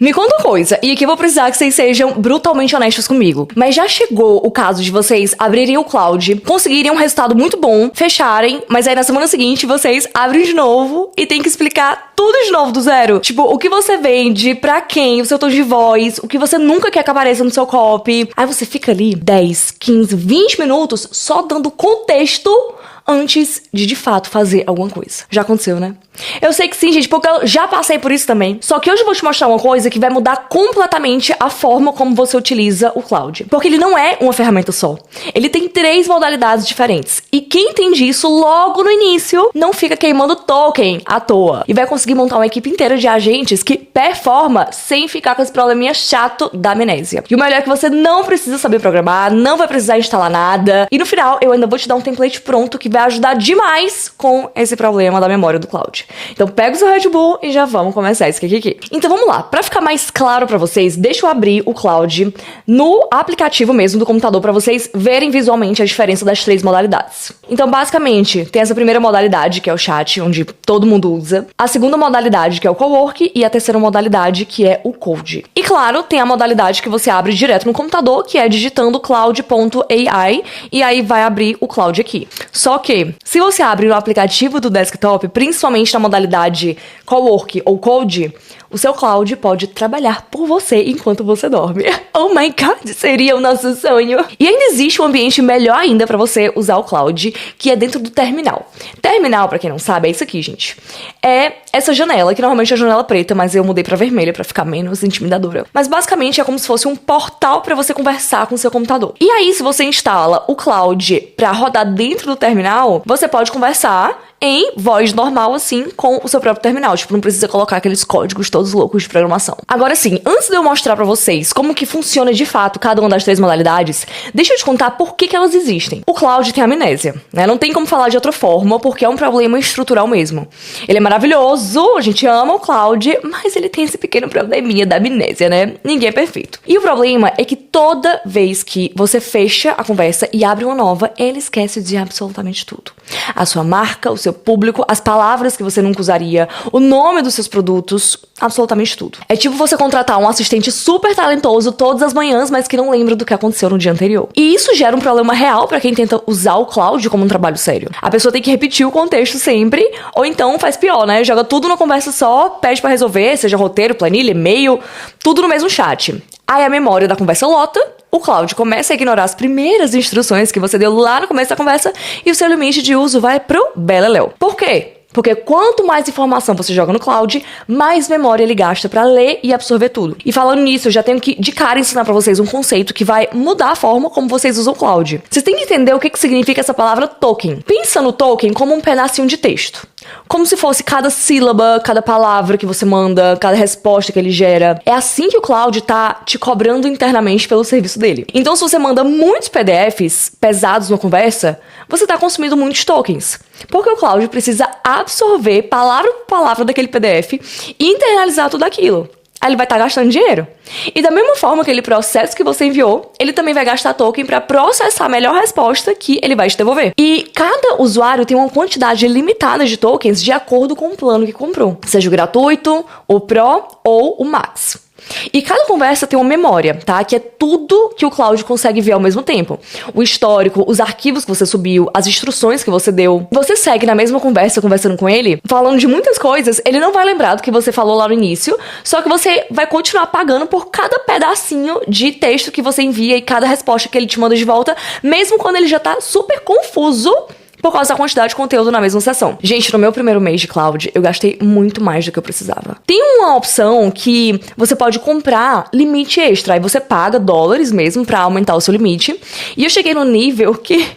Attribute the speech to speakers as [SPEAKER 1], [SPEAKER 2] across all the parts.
[SPEAKER 1] Me conta uma coisa, e aqui eu vou precisar que vocês sejam brutalmente honestos comigo. Mas já chegou o caso de vocês abrirem o Cloud, conseguirem um resultado muito bom, fecharem, mas aí na semana seguinte vocês abrem de novo e tem que explicar tudo de novo do zero? Tipo, o que você vende, pra quem, o seu tom de voz, o que você nunca quer que apareça no seu copy. Aí você fica ali 10, 15, 20 minutos só dando contexto antes de fato fazer alguma coisa. Já aconteceu, né? Eu sei que sim, gente, porque eu já passei por isso também. Só que hoje eu vou te mostrar uma coisa que vai mudar completamente a forma como você utiliza o Cloud. Porque ele não é uma ferramenta só. Ele tem 3 modalidades diferentes. E quem entende isso logo no início não fica queimando token à toa. E vai conseguir montar uma equipe inteira de agentes que performa sem ficar com esse probleminha chato da amnésia. E o melhor é que você não precisa saber programar, não vai precisar instalar nada. E no final, eu ainda vou te dar um template pronto que vai ajudar demais com esse problema da memória do Cloud. Então pega o seu Red Bull e já vamos começar esse aqui. Então vamos lá, pra ficar mais claro pra vocês, deixa eu abrir o Cloud no aplicativo mesmo do computador pra vocês verem visualmente a diferença das 3 modalidades. Então basicamente, tem essa primeira modalidade que é o chat, onde todo mundo usa, a segunda modalidade que é o cowork e a terceira modalidade que é o code. E claro, tem a modalidade que você abre direto no computador, que é digitando cloud.ai e aí vai abrir o Cloud aqui. Só que, se você abre no aplicativo do desktop, principalmente na modalidade cowork ou code, o seu Cloud pode trabalhar por você enquanto você dorme. Oh my God, seria o nosso sonho! E ainda existe um ambiente melhor ainda para você usar o Cloud, que é dentro do terminal. Terminal, para quem não sabe, é isso aqui, gente. É essa janela, que normalmente é a janela preta, mas eu mudei para vermelha para ficar menos intimidadora. Mas basicamente é como se fosse um portal para você conversar com o seu computador. E aí, se você instala o Cloud para rodar dentro do terminal, você pode conversar em voz normal, assim, com o seu próprio terminal. Tipo, não precisa colocar aqueles códigos todos loucos de programação. Agora sim, antes de eu mostrar pra vocês como que funciona de fato cada uma das 3 modalidades, deixa eu te contar por que elas existem. O Cloud tem amnésia, né? Não tem como falar de outra forma, porque é um problema estrutural mesmo. Ele é maravilhoso, a gente ama o Cloud, mas ele tem esse pequeno probleminha da amnésia, né? Ninguém é perfeito. E o problema é que toda vez que você fecha a conversa e abre uma nova, ele esquece de absolutamente tudo. A sua marca, o seu público, as palavras que você nunca usaria, o nome dos seus produtos, absolutamente tudo. É tipo você contratar um assistente super talentoso todas as manhãs, mas que não lembra do que aconteceu no dia anterior. E isso gera um problema real pra quem tenta usar o Cloud como um trabalho sério. A pessoa tem que repetir o contexto sempre, ou então faz pior, né? Joga tudo numa conversa só, pede pra resolver, seja roteiro, planilha, e-mail, tudo no mesmo chat. Aí a memória da conversa lota, o Cloud começa a ignorar as primeiras instruções que você deu lá no começo da conversa e o seu limite de uso vai pro beleléu. Por quê? Porque quanto mais informação você joga no Cloud, mais memória ele gasta pra ler e absorver tudo. E falando nisso, eu já tenho que, de cara, ensinar pra vocês um conceito que vai mudar a forma como vocês usam o Cloud. Vocês têm que entender o que significa essa palavra token. Pensa no token como um pedacinho de texto. Como se fosse cada sílaba, cada palavra que você manda, cada resposta que ele gera. É assim que o Cloud tá te cobrando internamente pelo serviço dele. Então, se você manda muitos PDFs pesados numa conversa, você tá consumindo muitos tokens. Porque o Cloud precisa absorver palavra por palavra daquele PDF e internalizar tudo aquilo. Aí ele vai estar gastando dinheiro. E da mesma forma que ele processa o que você enviou, ele também vai gastar token para processar a melhor resposta que ele vai te devolver. E cada usuário tem uma quantidade limitada de tokens de acordo com o plano que comprou. Seja o gratuito, o Pro ou o Max. E cada conversa tem uma memória, tá? Que é tudo que o Cloud consegue ver ao mesmo tempo. O histórico, os arquivos que você subiu, as instruções que você deu. Você segue na mesma conversa, conversando com ele, falando de muitas coisas, ele não vai lembrar do que você falou lá no início, só que você vai continuar pagando por cada pedacinho de texto que você envia e cada resposta que ele te manda de volta, mesmo quando ele já tá super confuso por causa da quantidade de conteúdo na mesma sessão. Gente, no meu primeiro mês de Cloud, eu gastei muito mais do que eu precisava. Tem uma opção que você pode comprar limite extra, aí você paga dólares mesmo pra aumentar o seu limite. E eu cheguei no nível que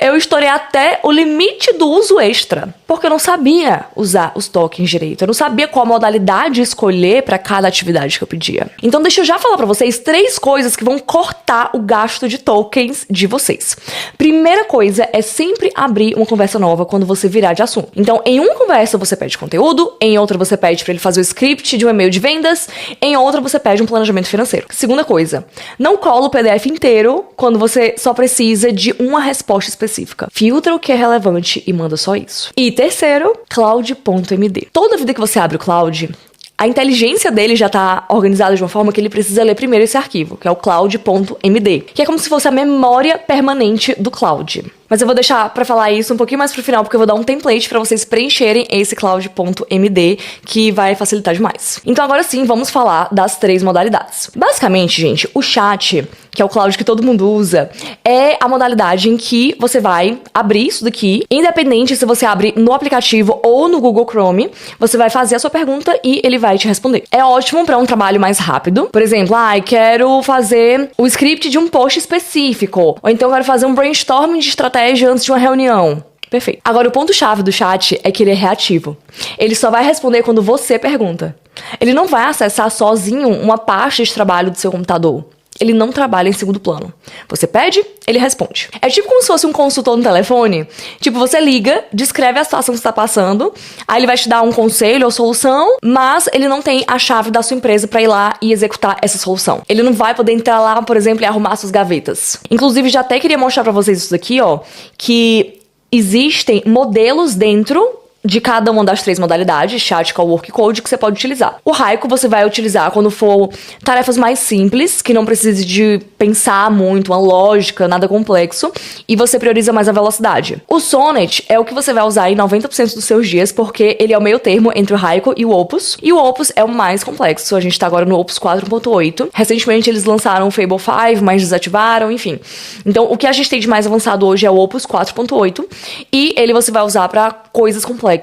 [SPEAKER 1] eu estourei até o limite do uso extra, porque eu não sabia usar os tokens direito. Eu não sabia qual modalidade escolher para cada atividade que eu pedia. Então deixa eu já falar para vocês 3 coisas que vão cortar o gasto de tokens de vocês. Primeira coisa é sempre abrir uma conversa nova quando você virar de assunto. Então, em uma conversa você pede conteúdo, em outra você pede para ele fazer o script de um e-mail de vendas, em outra você pede um planejamento financeiro. Segunda coisa, não cola o PDF inteiro quando você só precisa de uma resposta específica. Filtra o que é relevante e manda só isso. E terceiro, cloud.md. Toda vida que você abre o Cloud, a inteligência dele já tá organizada de uma forma que ele precisa ler primeiro esse arquivo, que é o cloud.md, que é como se fosse a memória permanente do cloud. Mas eu vou deixar pra falar isso um pouquinho mais pro final, porque eu vou dar um template pra vocês preencherem esse cloud.md, que vai facilitar demais. Então agora sim, vamos falar das 3 modalidades. Basicamente, gente, o chat, que é o cloud que todo mundo usa, é a modalidade em que você vai abrir isso daqui, independente se você abre no aplicativo ou no Google Chrome, você vai fazer a sua pergunta e ele vai te responder. É ótimo pra um trabalho mais rápido. Por exemplo, quero fazer o script de um post específico, ou então quero fazer um brainstorming de estratégia antes de uma reunião. Perfeito. Agora, o ponto-chave do chat é que ele é reativo. Ele só vai responder quando você pergunta. Ele não vai acessar sozinho uma pasta de trabalho do seu computador. Ele não trabalha em segundo plano. Você pede, ele responde. É tipo como se fosse um consultor no telefone. Tipo, você liga, descreve a situação que você tá passando, aí ele vai te dar um conselho ou solução, mas ele não tem a chave da sua empresa pra ir lá e executar essa solução. Ele não vai poder entrar lá, por exemplo, e arrumar suas gavetas. Inclusive, já até queria mostrar pra vocês isso daqui, que existem modelos dentro de cada uma das 3 modalidades, chat, call, work, code, que você pode utilizar. O Haiku você vai utilizar quando for tarefas mais simples, que não precise de pensar muito, uma lógica, nada complexo, e você prioriza mais a velocidade. O Sonnet é o que você vai usar em 90% dos seus dias, porque ele é o meio termo entre o Haiku e o Opus, e o Opus é o mais complexo. A gente tá agora no Opus 4.8. Recentemente eles lançaram o Fable 5, mas desativaram, enfim. Então, o que a gente tem de mais avançado hoje é o Opus 4.8, e ele você vai usar pra coisas complexas,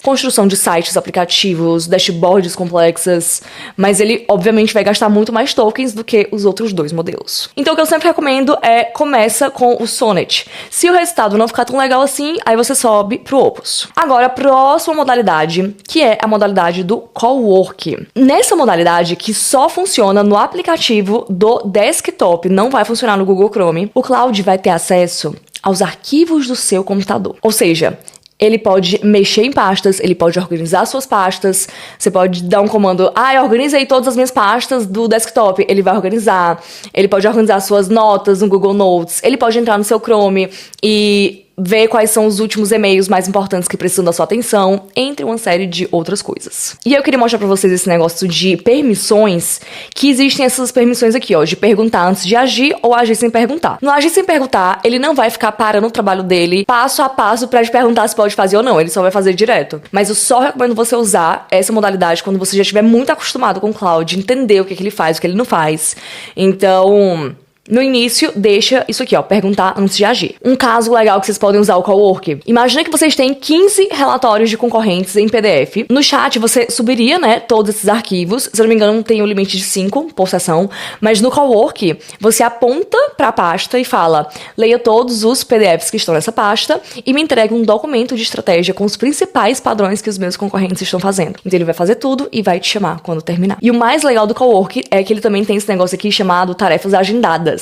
[SPEAKER 1] construção de sites, aplicativos, dashboards complexas, mas ele obviamente vai gastar muito mais tokens do que os outros 2 modelos. Então o que eu sempre recomendo é começa com o Sonnet. Se o resultado não ficar tão legal assim, aí você sobe pro Opus. Agora, a próxima modalidade, que é a modalidade do Cowork. Nessa modalidade, que só funciona no aplicativo do desktop, não vai funcionar no Google Chrome, o Cloud vai ter acesso aos arquivos do seu computador. Ou seja, ele pode mexer em pastas, ele pode organizar suas pastas, você pode dar um comando, eu organizei todas as minhas pastas do desktop, ele vai organizar, ele pode organizar suas notas no Google Notes, ele pode entrar no seu Chrome e ver quais são os últimos e-mails mais importantes que precisam da sua atenção, entre uma série de outras coisas. E eu queria mostrar pra vocês esse negócio de permissões, que existem essas permissões aqui, de perguntar antes de agir ou agir sem perguntar. No agir sem perguntar, ele não vai ficar parando o trabalho dele passo a passo pra te perguntar se pode fazer ou não, ele só vai fazer direto. Mas eu só recomendo você usar essa modalidade quando você já estiver muito acostumado com o Cloud, entender o que ele faz, o que ele não faz. Então, no início, deixa isso aqui, perguntar antes de agir. Um caso legal que vocês podem usar o Cowork. Imagina que vocês têm 15 relatórios de concorrentes em PDF. No chat, você subiria, todos esses arquivos. Se eu não me engano, tem um limite de 5 por sessão. Mas no Cowork, você aponta pra pasta e fala, leia todos os PDFs que estão nessa pasta e me entregue um documento de estratégia com os principais padrões que os meus concorrentes estão fazendo. Então ele vai fazer tudo e vai te chamar quando terminar. E o mais legal do Cowork é que ele também tem esse negócio aqui chamado tarefas agendadas.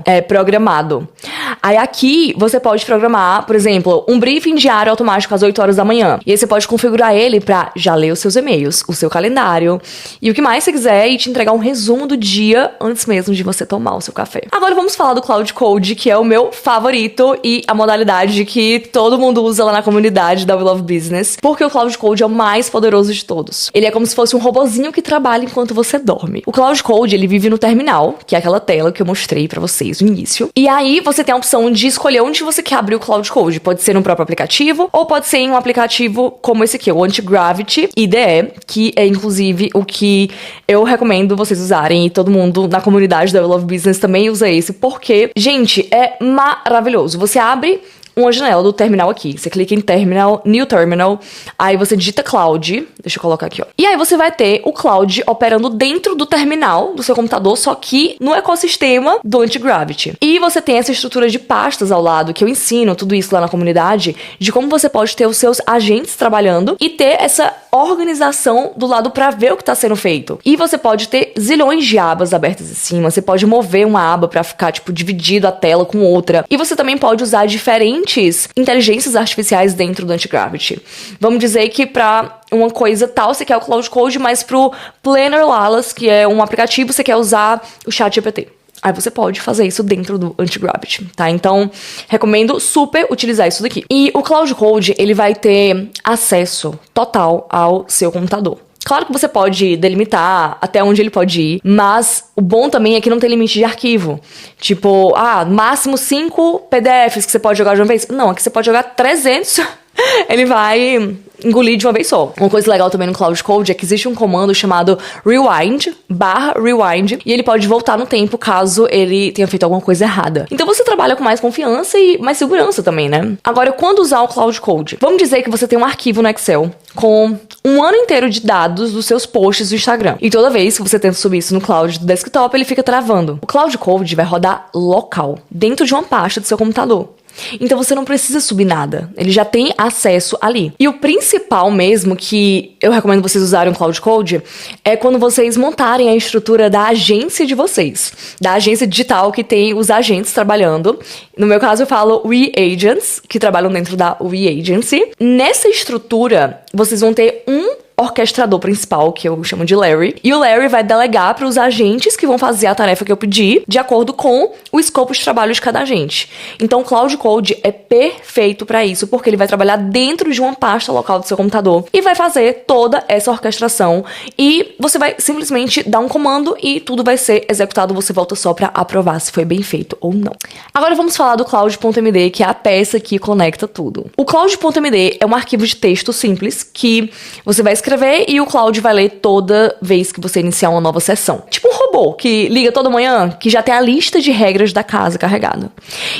[SPEAKER 1] É programado. Aí aqui você pode programar, por exemplo, um briefing diário automático às 8 horas da manhã. E aí você pode configurar ele pra já ler os seus e-mails, o seu calendário e o que mais você quiser e te entregar um resumo do dia antes mesmo de você tomar o seu café. Agora vamos falar do Cloud Code, que é o meu favorito e a modalidade que todo mundo usa lá na comunidade da We Love Business, porque o Cloud Code é o mais poderoso de todos. Ele é como se fosse um robozinho que trabalha enquanto você dorme. O Cloud Code, ele vive no terminal, que é aquela tela que eu mostrei pra vocês no início. E aí você tem a opção de escolher onde você quer abrir o Cloud Code. Pode ser no próprio aplicativo ou pode ser em um aplicativo como esse aqui, o Antigravity IDE, que é inclusive o que eu recomendo vocês usarem e todo mundo na comunidade da We Love Business também usa esse, porque, gente, é maravilhoso. Você abre uma janela do terminal aqui. Você clica em Terminal, New Terminal, aí você digita Cloud, deixa eu colocar aqui, E aí você vai ter o Cloud operando dentro do terminal do seu computador, só que no ecossistema do Antigravity. E você tem essa estrutura de pastas ao lado, que eu ensino tudo isso lá na comunidade, de como você pode ter os seus agentes trabalhando e ter essa organização do lado pra ver o que tá sendo feito. E você pode ter zilhões de abas abertas em cima, você pode mover uma aba pra ficar, dividido a tela com outra. E você também pode usar diferentes inteligências artificiais dentro do Antigravity. Vamos dizer que pra uma coisa tal, você quer o Cloud Code, mas pro Planner Lalas, que é um aplicativo, você quer usar o ChatGPT. Aí você pode fazer isso dentro do Antigravity, tá? Então, recomendo super utilizar isso daqui. E o Cloud Code, ele vai ter acesso total ao seu computador. Claro que você pode delimitar até onde ele pode ir, mas o bom também é que não tem limite de arquivo. Tipo, máximo 5 PDFs que você pode jogar de uma vez. Não, aqui você pode jogar 300. Ele vai engolir de uma vez só. Uma coisa legal também no Cloud Code é que existe um comando chamado rewind, e ele pode voltar no tempo caso ele tenha feito alguma coisa errada. Então você trabalha com mais confiança e mais segurança também, né? Agora, quando usar o Cloud Code? Vamos dizer que você tem um arquivo no Excel com um ano inteiro de dados dos seus posts do Instagram. E toda vez que você tenta subir isso no cloud do desktop, ele fica travando. O Cloud Code vai rodar local, dentro de uma pasta do seu computador. Então você não precisa subir nada, ele já tem acesso ali. E o principal mesmo que eu recomendo vocês usarem o Cloud Code é quando vocês montarem a estrutura da agência de vocês, da agência digital que tem os agentes trabalhando. No meu caso eu falo We Agents, que trabalham dentro da We Agency. Nessa estrutura vocês vão ter um orquestrador principal, que eu chamo de Larry, e o Larry vai delegar para os agentes que vão fazer a tarefa que eu pedi, de acordo com o escopo de trabalho de cada agente. Então o Cloud Code é perfeito para isso, porque ele vai trabalhar dentro de uma pasta local do seu computador e vai fazer toda essa orquestração, e você vai simplesmente dar um comando e tudo vai ser executado, você volta só para aprovar se foi bem feito ou não. Agora vamos falar do Cloud.md, que é a peça que conecta tudo. O Cloud.md é um arquivo de texto simples que você vai escrever e o Cloud vai ler toda vez que você iniciar uma nova sessão. Tipo um robô que liga toda manhã, que já tem a lista de regras da casa carregada.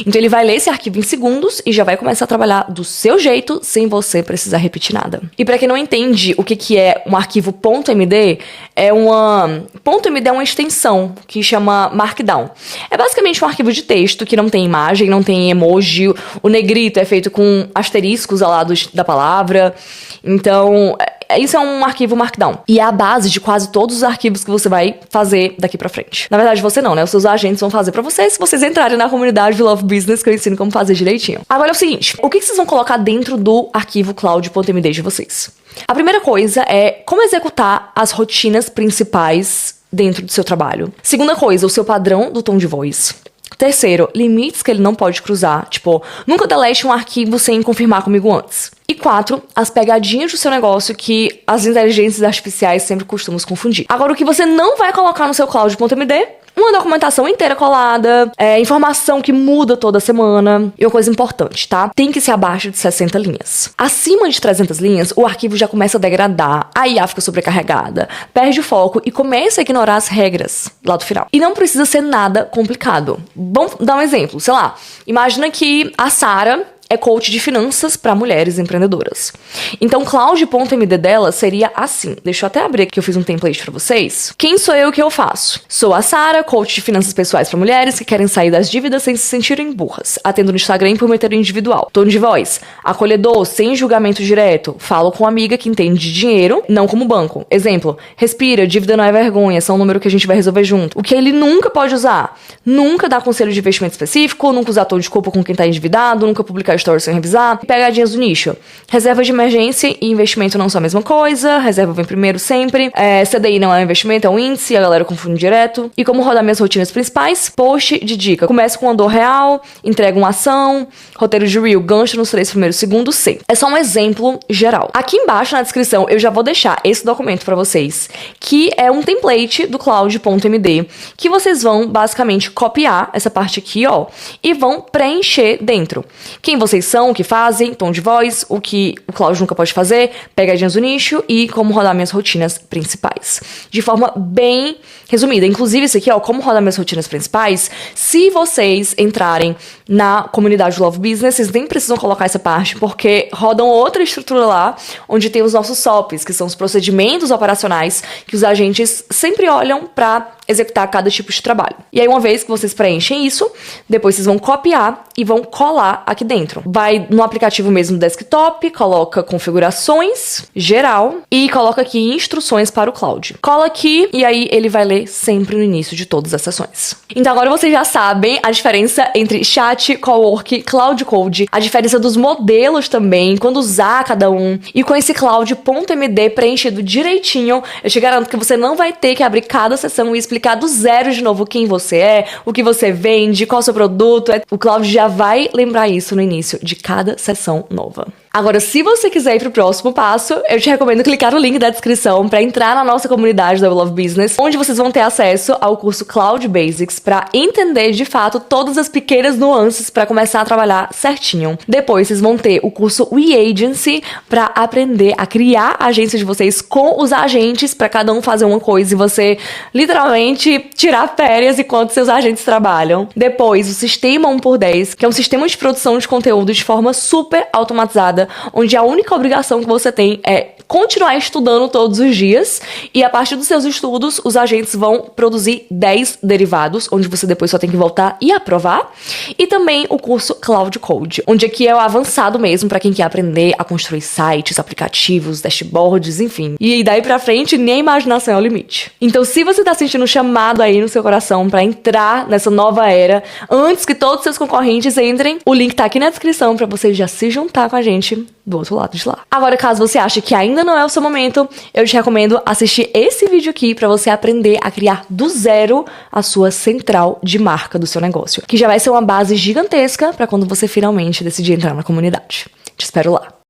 [SPEAKER 1] Então ele vai ler esse arquivo em segundos e já vai começar a trabalhar do seu jeito, sem você precisar repetir nada. E pra quem não entende o que é um arquivo .md, .md é uma extensão que chama Markdown. É basicamente um arquivo de texto que não tem imagem, não tem emoji, o negrito é feito com asteriscos ao lado da palavra. Então, isso é um arquivo Markdown. E é a base de quase todos os arquivos que você vai fazer daqui pra frente. Na verdade, você não, né? Os seus agentes vão fazer pra você se vocês entrarem na comunidade do Love Business, que eu ensino como fazer direitinho. Agora é o seguinte, o que vocês vvão colocar dentro do arquivo cloud.md de vocês? A primeira coisa é como executar as rotinas principais dentro do seu trabalho. Segunda coisa, o seu padrão do tom de voz. Terceiro, limites que ele não pode cruzar, tipo, nunca delete um arquivo sem confirmar comigo antes. E 4, as pegadinhas do seu negócio que as inteligências artificiais sempre costumam se confundir. Agora, o que você não vai colocar no seu cloud.md? Uma documentação inteira colada, informação que muda toda semana. E uma coisa importante, tá? Tem que ser abaixo de 60 linhas. Acima de 300 linhas, o arquivo já começa a degradar, a IA fica sobrecarregada, perde o foco e começa a ignorar as regras lá do final. E não precisa ser nada complicado. Vamos dar um exemplo, sei lá. Imagina que a Sara é coach de finanças para mulheres empreendedoras. Então, cloud.md dela seria assim. Deixa eu até abrir aqui que eu fiz um template para vocês. Quem sou eu, o que eu faço? Sou a Sara, coach de finanças pessoais para mulheres que querem sair das dívidas sem se sentirem burras. Atendo no Instagram por meter individual. Tom de voz, acolhedor, sem julgamento direto. Falo com amiga que entende de dinheiro, não como banco. Exemplo, respira, dívida não é vergonha, são um número que a gente vai resolver junto. O que ele nunca pode usar? Nunca dar conselho de investimento específico, nunca usar tom de culpa com quem tá endividado, nunca publicar stories sem revisar. Pegadinhas do nicho. Reserva de emergência e investimento não são a mesma coisa. Reserva vem primeiro sempre. CDI não é um investimento, é um índice. A galera confunde direto. E como rodar minhas rotinas principais? Post de dica. Começa com uma dor real, entrega uma ação, roteiro de reel, gancho nos 3 primeiros segundos, sim. É só um exemplo geral. Aqui embaixo na descrição eu já vou deixar esse documento pra vocês, que é um template do cloud.md, que vocês vão basicamente copiar essa parte aqui, ó, e vão preencher dentro. Quem vocês são, o que fazem, tom de voz, o que o Cloud nunca pode fazer, pegadinhas do nicho e como rodar minhas rotinas principais. De forma bem resumida. Inclusive, isso aqui, ó, como rodar minhas rotinas principais, se vocês entrarem na comunidade do Love Business, vocês nem precisam colocar essa parte, porque rodam outra estrutura lá, onde tem os nossos SOPs, que são os procedimentos operacionais que os agentes sempre olham para executar cada tipo de trabalho. E aí, uma vez que vocês preenchem isso, depois vocês vão copiar e vão colar aqui dentro. Vai no aplicativo mesmo do desktop, coloca configurações, geral, e coloca aqui instruções para o Cloud. Cola aqui e aí ele vai ler sempre no início de todas as sessões. Então agora vocês já sabem a diferença entre chat, cowork, Cloud Code, a diferença dos modelos também, quando usar cada um. E com esse Cloud.md preenchido direitinho, eu te garanto que você não vai ter que abrir cada sessão e explicar do zero de novo quem você é, o que você vende, qual é o seu produto. O Cloud já vai lembrar isso no início de cada sessão nova. Agora, se você quiser ir pro próximo passo, eu te recomendo clicar no link da descrição para entrar na nossa comunidade da We Love Business, onde vocês vão ter acesso ao curso Cloud Basics para entender de fato todas as pequenas nuances para começar a trabalhar certinho. Depois, vocês vão ter o curso We Agency para aprender a criar a agência de vocês com os agentes para cada um fazer uma coisa e você literalmente tirar férias enquanto seus agentes trabalham. Depois, o Sistema 1x10, que é um sistema de produção de conteúdo de forma super automatizada, onde a única obrigação que você tem é continuar estudando todos os dias e a partir dos seus estudos, os agentes vão produzir 10 derivados, onde você depois só tem que voltar e aprovar. E também o curso Cloud Code, onde aqui é o avançado mesmo para quem quer aprender a construir sites, aplicativos, dashboards, enfim. E daí pra frente, nem a imaginação é o limite. Então, se você tá sentindo um chamado aí no seu coração para entrar nessa nova era, antes que todos os seus concorrentes entrem, o link tá aqui na descrição para você já se juntar com a gente do outro lado de lá. Agora, caso você ache que ainda não é o seu momento, eu te recomendo assistir esse vídeo aqui para você aprender a criar do zero a sua central de marca do seu negócio, que já vai ser uma base gigantesca para quando você finalmente decidir entrar na comunidade. Te espero lá.